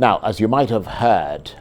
Now, as you might have heard,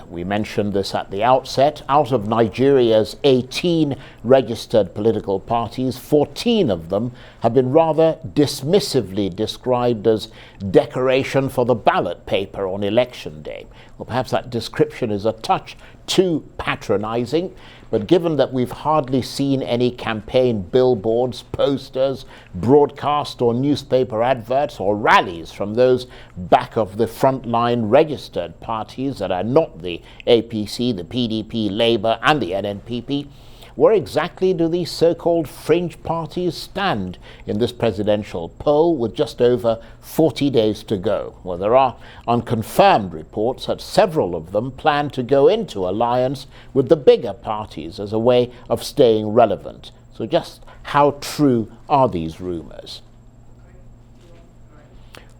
we mentioned this at the outset, out of Nigeria's 18 registered political parties, 14 of them have been rather dismissively described as decoration for the ballot paper on election day. Well, perhaps that description is a touch too patronizing, but given that we've hardly seen any campaign billboards, posters, broadcast or newspaper adverts or rallies from those back of the frontline registered parties that are not the APC, the PDP, Labour and the NNPP, where exactly do these so-called fringe parties stand in this presidential poll with just over 40 days to go? Well, there are unconfirmed reports that several of them plan to go into alliance with the bigger parties as a way of staying relevant. So just how true are these rumours?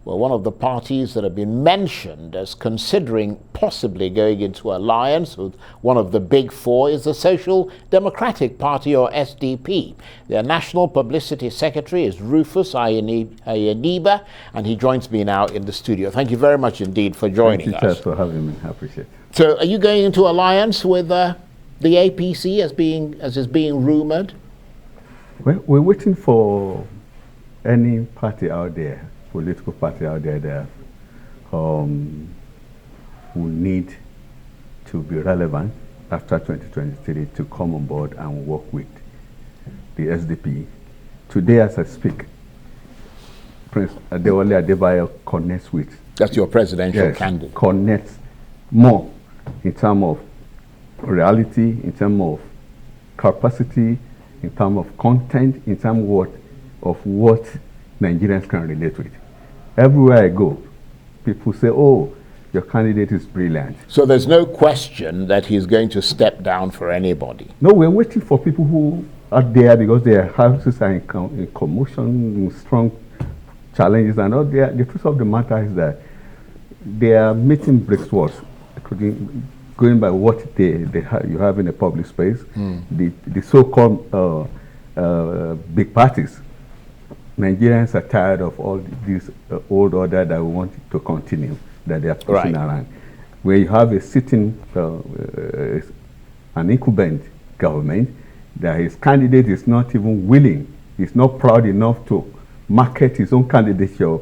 Well, one of the parties that have been mentioned as considering possibly going into alliance with one of the big four is the Social Democratic Party, or SDP. Their National Publicity Secretary is Rufus Aiyenigba, and he joins me now in the studio. Thank you very much indeed for joining us. Thank you for having me. I appreciate it. So are you going into alliance with the APC as is being rumoured? Well, we're waiting for any party out there, political party out there that who need to be relevant after 2023 to come on board and work with the SDP. Today, as I speak, Prince Adewale Adebayo connects with. That's your presidential candidate. Connects more in terms of reality, in terms of capacity, in terms of content, in terms of what Nigerians can relate with. Everywhere I go, people say, oh, your candidate is brilliant. So there's no question that he's going to step down for anybody? No, we're waiting for people who are there because their houses are in commotion, in strong challenges, and all. The truth of the matter is that they are meeting brick-walls, going by what you have in the public space, the so-called big parties. Nigerians are tired of all this old order that we want to continue, that they are pushing around. Where you have a sitting, an incumbent government, that his candidate is not even willing, is not proud enough to market his own candidature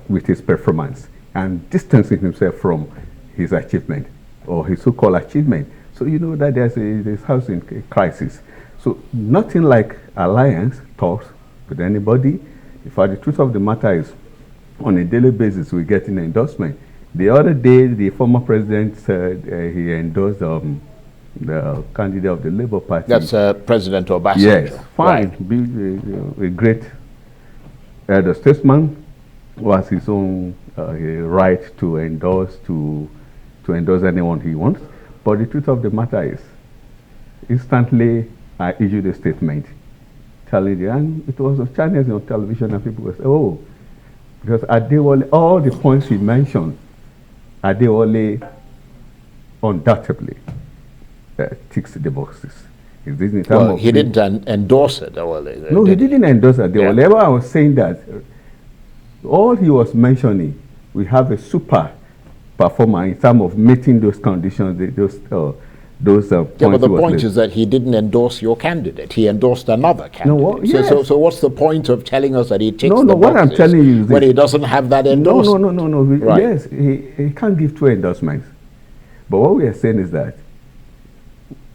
with his performance and distancing himself from his achievement or his so-called achievement. So you know that there's housing crisis. So nothing like alliance talks with anybody. In fact, the truth of the matter is, on a daily basis, we get an endorsement. The other day, the former president said he endorsed the candidate of the Labour Party. That's President Obasanjo. Yes, fine. A great elder statesman who has his own right to endorse anyone he wants. But the truth of the matter is, instantly I issued a statement telling you, and it was on channels on television, and people would say, oh, because Adewale, all the points he mentioned, Adewale undoubtedly ticks the boxes. Well, he didn't endorse it. No, he didn't endorse Adewale. Yeah. I was saying that all he was mentioning, we have a super performer in terms of meeting those conditions, those points. Yeah, but the point is that he didn't endorse your candidate. He endorsed another candidate. Yes. So what's the point of telling us that he ticks the boxes what I'm telling you is when he doesn't have that endorsement? No. Right. Yes, he can't give two endorsements. But what we are saying is that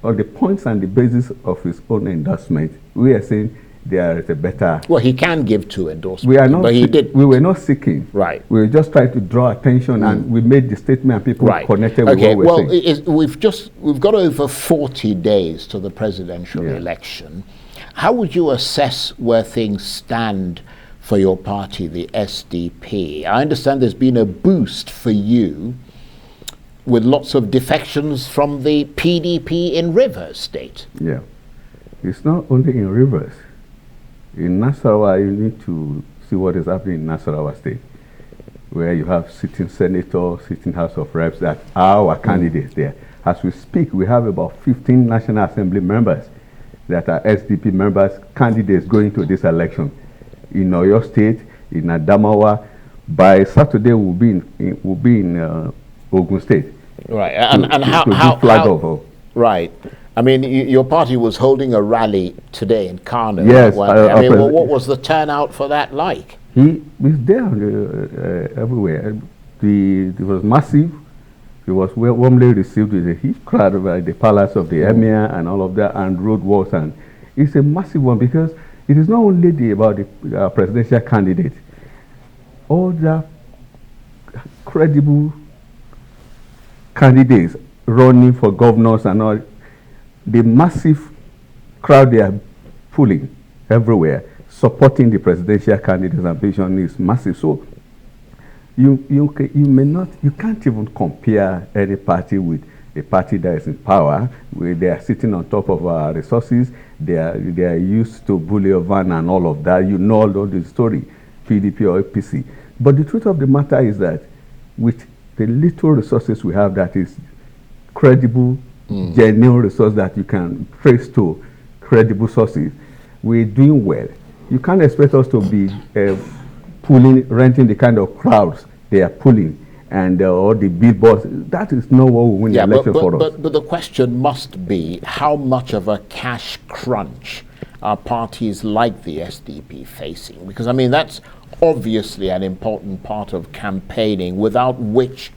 on the points and the basis of his own endorsement, we are saying there is a better. Well, he can give two endorsements. We are not. But he did. We were not seeking. Right. We were just trying to draw attention, and we made the statement, and people connected with what we're saying. We've got over 40 days to the presidential election. How would you assess where things stand for your party, the SDP? I understand there's been a boost for you with lots of defections from the PDP in Rivers State. Yeah. It's not only in Rivers. In Nasarawa, you need to see what is happening in Nasarawa State, where you have sitting senators, sitting House of Reps that are our candidates there. As we speak, we have about 15 National Assembly members that are SDP members, candidates going to this election. In Oyo State, in Adamawa, by Saturday we'll be in Ogun State. Right, and to how flag off. Right. I mean, your party was holding a rally today in Kano. Yes. I mean, what was the turnout for that like? He was there everywhere. It was massive. He was warmly received with a huge crowd by the palace of the emir and all of that, and road walks, and it's a massive one because it is not only about the presidential candidate. All the credible candidates running for governors and all, the massive crowd they are pulling everywhere, supporting the presidential candidate's ambition is massive. So you can't even compare any party with a party that is in power, where they are sitting on top of our resources. They are used to bully van and all of that. You know all of the story, PDP or APC. But the truth of the matter is that with the little resources we have, that is credible, genuine resource that you can trace to credible sources, we're doing well. You can't expect us to be renting the kind of crowds they are pulling and all the billboards. That is not what will win the election for us. But the question must be, how much of a cash crunch are parties like the SDP facing? Because, I mean, that's obviously an important part of campaigning, without which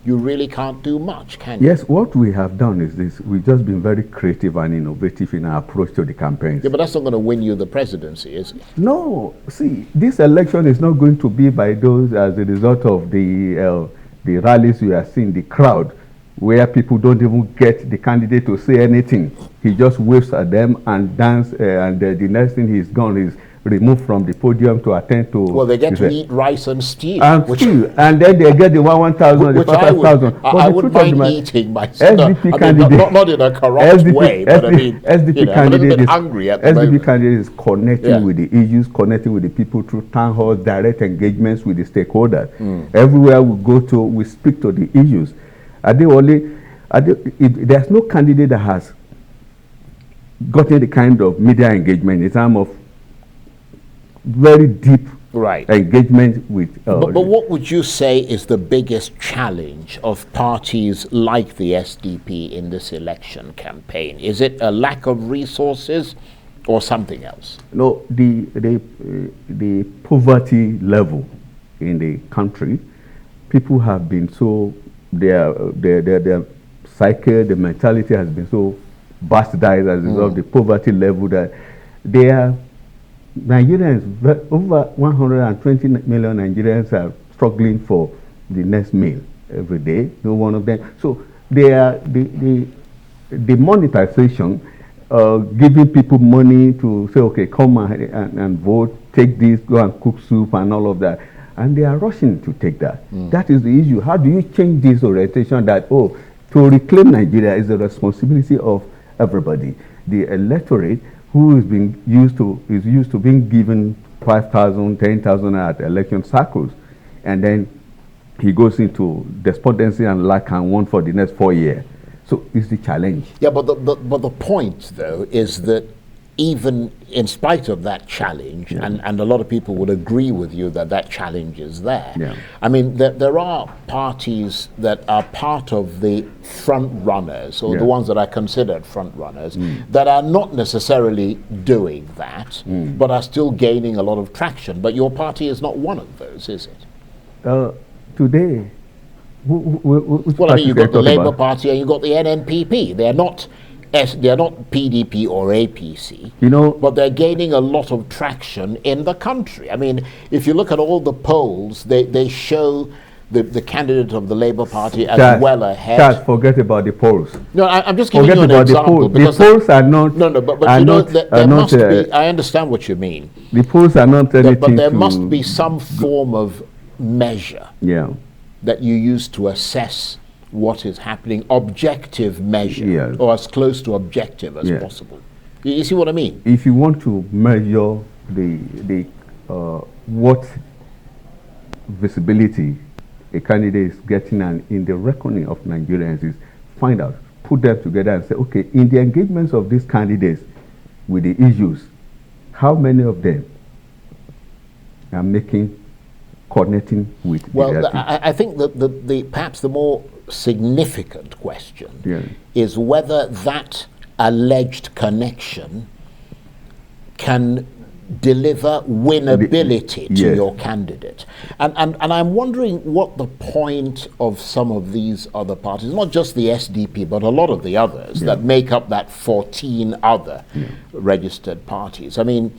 you really can't do much, can you? Yes, what we have done is this. We've just been very creative and innovative in our approach to the campaigns. Yeah, but that's not going to win you the presidency, is it? No. See, this election is not going to be by those as a result of the rallies we are seeing, the crowd, where people don't even get the candidate to say anything. He just waves at them and dance, and the next thing he's gone is removed from the podium to attend to. Well, they get to eat rice and stew. And then they get the 1,000, the 5,000. I wouldn't mind eating myself. SDP candidate, not in a corrupt way, but I mean, SDP candidate, I'm a little bit hungry at the moment. SDP candidate is connecting with the issues, connecting with the people through town halls, direct engagements with the stakeholders. Everywhere we go to, we speak to the issues. There's no candidate that has gotten the kind of media engagement in terms of very deep engagement with. But what would you say is the biggest challenge of parties like the SDP in this election campaign? Is it a lack of resources or something else? No, the poverty level in the country. People have been so, their psyche, the mentality has been so bastardized as a result of the poverty level that they are. Nigerians, over 120 million Nigerians are struggling for the next meal every day. No one of them. So they are the monetization, giving people money to say, okay, come and vote, take this, go and cook soup and all of that. And they are rushing to take that. That is the issue. How do you change this orientation that, to reclaim Nigeria is the responsibility of everybody? The electorate, who is used to being given 5,000, 10,000 at election cycles, and then he goes into despondency and lack and want for the next 4 years. So it's the challenge. Yeah, but the point though is that even in spite of that challenge, and a lot of people would agree with you that challenge is there. Yeah. I mean, there are parties that are part of the front runners, or the ones that are considered front runners, that are not necessarily doing that, but are still gaining a lot of traction. But your party is not one of those, is it? Today, well, I mean, you've got the Labour Party and you've got the NNPP. They're not PDP or APC, but they're gaining a lot of traction in the country. I mean, if you look at all the polls, they show the candidate of the Labour Party as well ahead. Chad, forget about the polls. No, I'm just giving you an example. The polls are not. No, but you know, there must be. I understand what you mean. The polls are not anything. But there must be some form of measure that you use to assess what is happening, objective measure, or as close to objective as possible. You see what I mean? If you want to measure what visibility a candidate is getting and in the reckoning of Nigerians, is find out, put them together and say, okay, in the engagements of these candidates with the issues, how many of them are making connecting with I think that the perhaps the more significant question is whether that alleged connection can deliver winnability to your candidate. And I'm wondering what the point of some of these other parties, not just the SDP, but a lot of the others that make up that 14 other registered parties. I mean,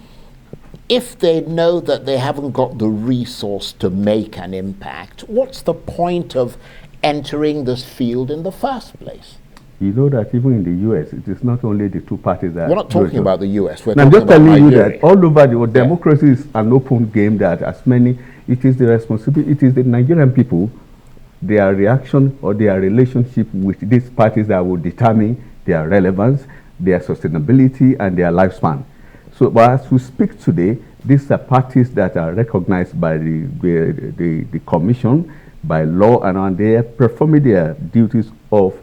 if they know that they haven't got the resource to make an impact, what's the point of entering this field in the first place? You know that even in the U.S., it is not only the two parties that... We're not talking about the U.S., we're I'm talking just telling you Nigeria. that all over the world, democracy is an open game that as many... It is the responsibility, it is the Nigerian people, their reaction or their relationship with these parties that will determine their relevance, their sustainability, and their lifespan. So, but as we speak today, these are parties that are recognized by the commission, by law, and they are performing their duties of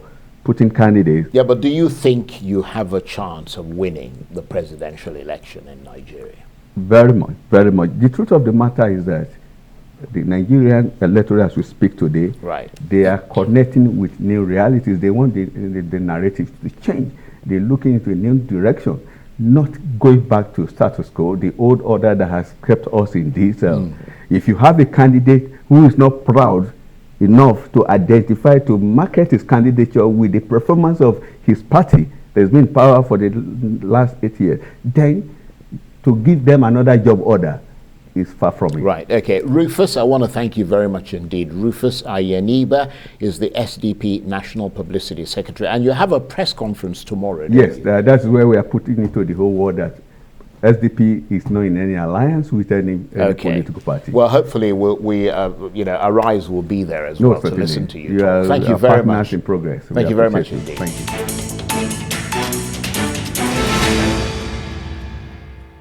putting candidates. Yeah, but do you think you have a chance of winning the presidential election in Nigeria? Very much, very much. The truth of the matter is that the Nigerian electorate, as we speak today, they are connecting with new realities. They want the narrative to change. They're looking into a new direction, not going back to status quo, the old order that has kept us in this. If you have a candidate who is not proud enough to identify, to market his candidature with the performance of his party that's been in power for the last 8 years, then to give them another job order is far from it. Right, okay. Rufus, I want to thank you very much indeed. Rufus Aiyenigba is the SDP National Publicity Secretary, and you have a press conference tomorrow, yes, that's where we are putting it to the whole world that SDP is not in any alliance with any political party. Well, hopefully Arise will be there as well to listen to you. Thank you very much. In progress. Thank you very much indeed. Thank you.